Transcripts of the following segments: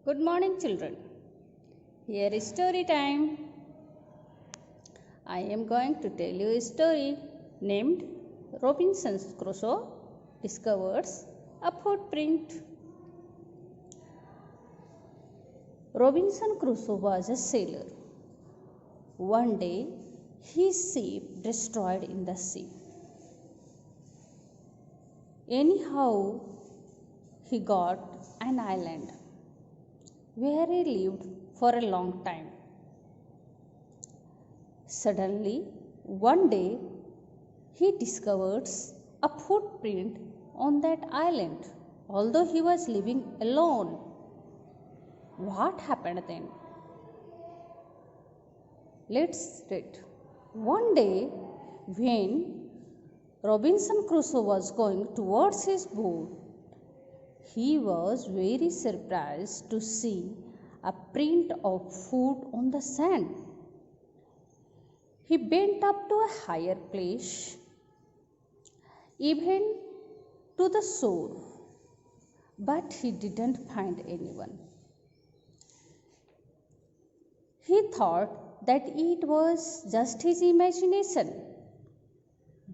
Good morning, children. Here is story time. I am going to tell you a story named Robinson Crusoe discovers a footprint. Robinson Crusoe was a sailor. One day, his ship destroyed in the sea. Anyhow, he got an island where he lived for a long time. Suddenly, one day, he discovers a footprint on that island, although he was living alone. What happened then? Let's read. One day, when Robinson Crusoe was going towards his boat, he was very surprised to see a print of foot on the sand. He bent up to a higher place, even to the shore, but he didn't find anyone. He thought that it was just his imagination,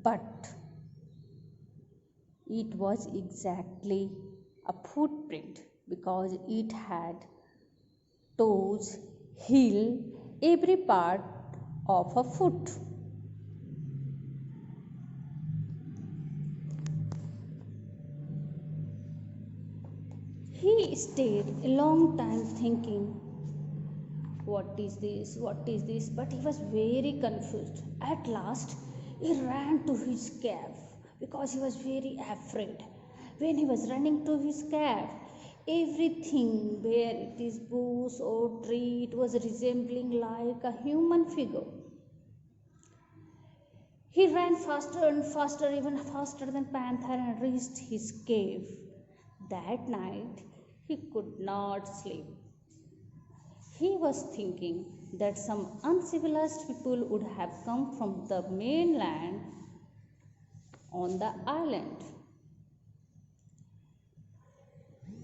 but it was exactly a footprint because it had toes, heel, every part of a foot. He stayed a long time thinking, what is this? What is this? But he was very confused. At last, he ran to his cave because he was very afraid. When he was running to his cave, everything, where it is bush or tree, it was resembling like a human figure. He ran faster and faster, even faster than Panther, and reached his cave. That night, he could not sleep. He was thinking that some uncivilized people would have come from the mainland on the island.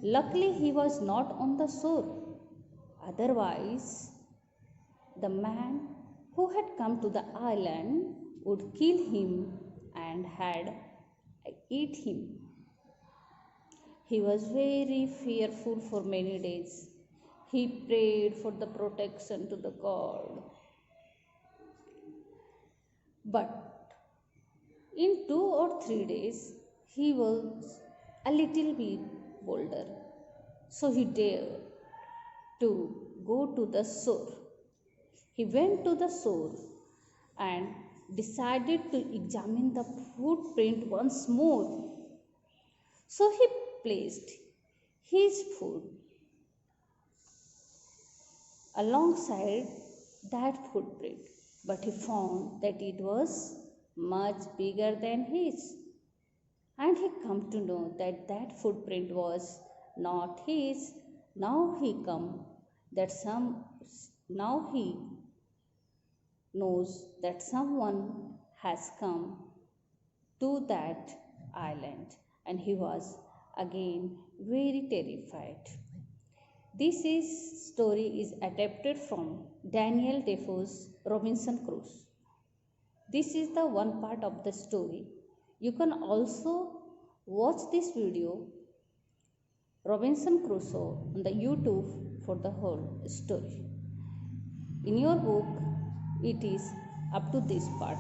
Luckily, he was not on the shore. Otherwise, the man who had come to the island would kill him and had eat him. He was very fearful for many days. He prayed for the protection to the God. But in 2 or 3 days, he was a little bit bolder. So he dared to go to the shore. He went to the shore and decided to examine the footprint once more. So he placed his foot alongside that footprint, but he found that it was much bigger than his, and he come to know that that footprint was not his. Now he knows that someone has come to that island, and he was again very terrified. This story is adapted from Daniel Defoe's Robinson Crusoe. This is the one part of the story. You can also watch this video, Robinson Crusoe, on the YouTube for the whole story. In your book, it is up to this part.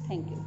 Thank you.